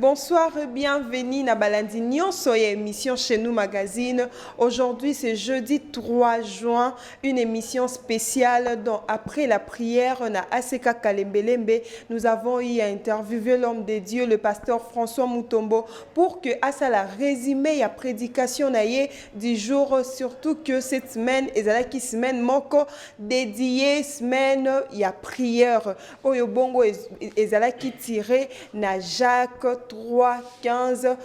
Bonsoir et bienvenue na Balandi Nyonso et émission chez nous magazine. Aujourd'hui c'est jeudi 3 juin, une émission spéciale dont après la prière na Aseka Kalembelembe, nous avons eu à interviewer l'homme de Dieu, le pasteur François Mutombo, pour que à la résumé la prédication naie du jour, surtout que cette semaine ezalaki semaine moko dédiée semaine il y a prière. Oyo bongo ezalaki tiré na Jacques 3, 15.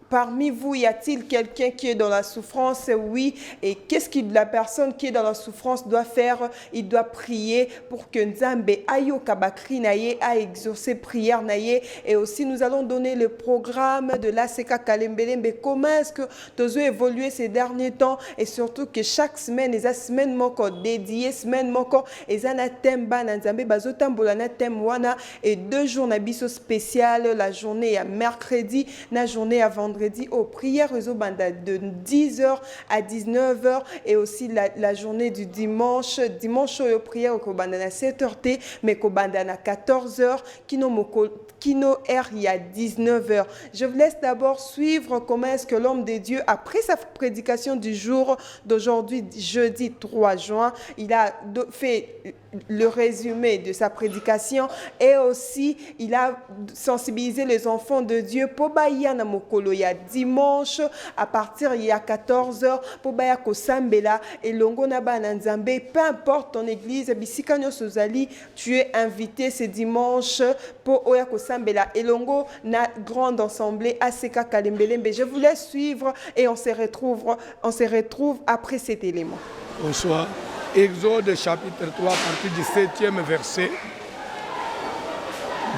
Parmi vous, y a-t-il quelqu'un qui est dans la souffrance? Oui. Et qu'est-ce que la personne qui est dans la souffrance doit faire? Il doit prier pour que Nzambe ayo kabakri naye a exaucé prière naye. Et aussi, nous allons donner le programme de l'ACK Kalembelembe. Comment est-ce que nous avons évolué ces derniers temps? Et surtout que chaque semaine, les semaines moko dédiées, semaine moko, et un thème ban Nzambe bazotambola na thème wana. Et 2 jours nabiso spécial, la journée à mercredi, la journée à vendredi. Aux prières de 10h à 19h et aussi la journée du dimanche aux prières au bandana 7h mais au bandana 14h kino R il y a 19h. Je vous laisse d'abord suivre comment est-ce que l'homme de Dieu, après sa prédication du jour d'aujourd'hui, jeudi 3 juin, il a fait le résumé de sa prédication et aussi il a sensibilisé les enfants de Dieu pour bayana mokolo ya dimanche à partir il y a 14h pour baya ko sambela et longo na ba nzambe, peu importe ton église bisika nyonso zali, tu es invité ce dimanche pour oya ko sambela et longo na grande assemblée ACK Kalembelembe. Je vous laisse suivre et on se retrouve après cet élément. Bonsoir. Exode chapitre 3, partie du 7e verset.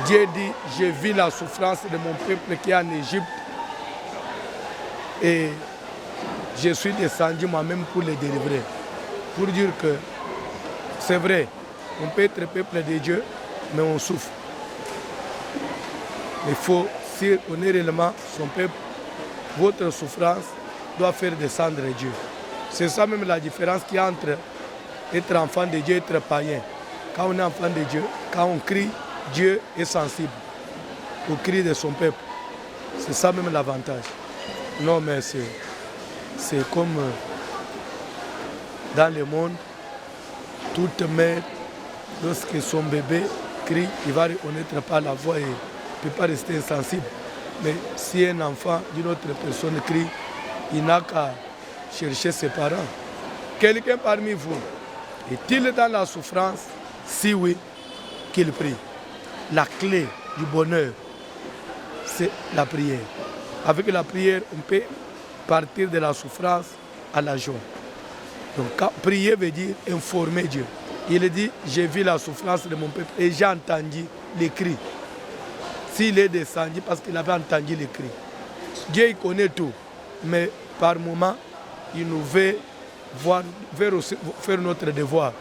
Dieu dit, j'ai vu la souffrance de mon peuple qui est en Égypte et je suis descendu moi-même pour les délivrer. Pour dire que c'est vrai, on peut être peuple de Dieu, mais on souffre. Il faut, si on est réellement son peuple, votre souffrance doit faire descendre Dieu. C'est ça même la différence qu'il y a entre être enfant de Dieu et être païen. Quand on est enfant de Dieu, quand on crie, Dieu est sensible au cri de son peuple. C'est ça même l'avantage. Non, mais c'est comme dans le monde, toute mère, lorsque son bébé crie, il ne va reconnaître pas la voix et ne peut pas rester insensible. Mais si un enfant d'une autre personne crie, il n'a qu'à chercher ses parents. Quelqu'un parmi vous est-il dans la souffrance? Si oui, qu'il prie. La clé du bonheur, c'est la prière. Avec la prière, on peut partir de la souffrance à la joie. Donc, prier veut dire informer Dieu. Il dit, j'ai vu la souffrance de mon peuple et j'ai entendu les cris. S'il est descendu parce qu'il avait entendu les cris. Dieu il connaît tout, mais par moment, il nous veut faire notre devoir.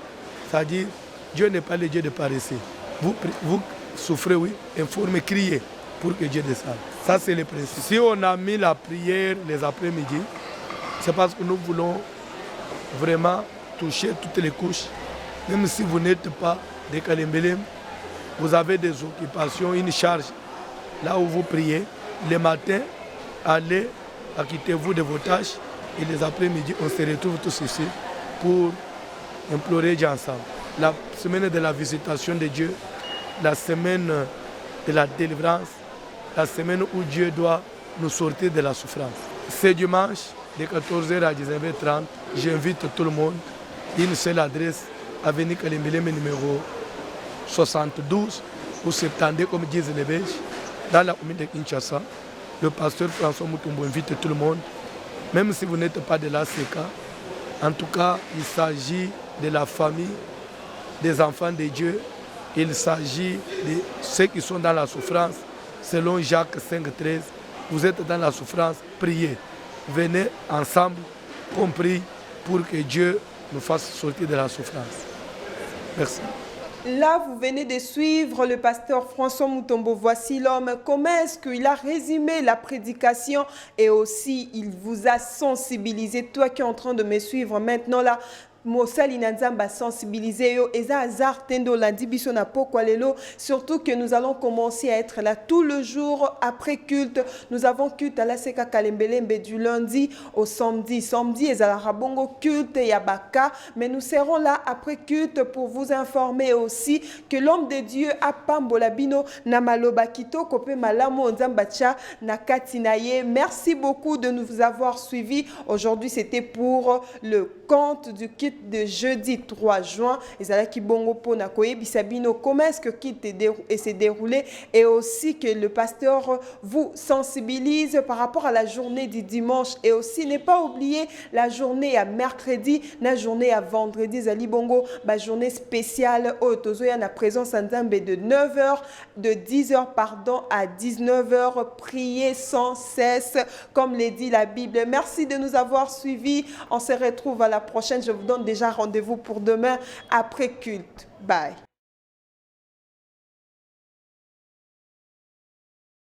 C'est-à-dire, Dieu n'est pas le Dieu de paresseux. Vous souffrez, oui, informez, criez pour que Dieu descende. Ça, c'est le principe. Si on a mis la prière les après-midi, c'est parce que nous voulons vraiment toucher toutes les couches. Même si vous n'êtes pas des Kalembelem, vous avez des occupations, une charge. Là où vous priez, le matin, allez, acquittez-vous de vos tâches. Et les après-midi, on se retrouve tous ici pour implorer Dieu ensemble. La semaine de la visitation de Dieu, la semaine de la délivrance, la semaine où Dieu doit nous sortir de la souffrance. Ce dimanche, de 14h à 19h30, j'invite tout le monde. Une seule adresse, avenue Kalembelembe numéro 72 ou 72, comme disent les Belges, dans la commune de Kinshasa. Le pasteur François Mutombo invite tout le monde. Même si vous n'êtes pas de l'ACK, en tout cas, il s'agit de la famille, des enfants de Dieu. Il s'agit de ceux qui sont dans la souffrance. Selon Jacques 5,13, vous êtes dans la souffrance, priez. Venez ensemble, qu'on prie pour que Dieu nous fasse sortir de la souffrance. Merci. Là, vous venez de suivre le pasteur François Mutombo. Voici l'homme. Comment est-ce qu'il a résumé la prédication et aussi il vous a sensibilisé. Toi qui es en train de me suivre maintenant là, mosali na nzamba sensibiliser yo eza hasard tendo landi biso na pokwa lelo, surtout que nous allons commencer à être là tout le jour après culte. Nous avons culte à la Seka Kalembelembe du lundi au samedi. Samedi ezalaka bongo culte ya baka, mais nous serons là après culte pour vous informer aussi que l'homme de Dieu a pambola bino na maloba kitoko pe malamu nzamba tcha na kati na ye. Merci beaucoup de nous avoir suivis. Aujourd'hui, c'était pour le compte du kit de jeudi 3 juin. Ezalaki bongo pona koyebisa bino comment est-ce que kit s'est déroulé et aussi que le pasteur vous sensibilise par rapport à la journée du dimanche et aussi ne pas oublier la journée à mercredi, la journée à vendredi. Zali bongo ba journée spéciale otozoya na présence nzambe de 9h, de 10h pardon à 19h. Priez sans cesse comme le dit la Bible. Merci de nous avoir suivis. On se retrouve à la prochaine. Je vous donne déjà rendez-vous pour demain après culte. Bye.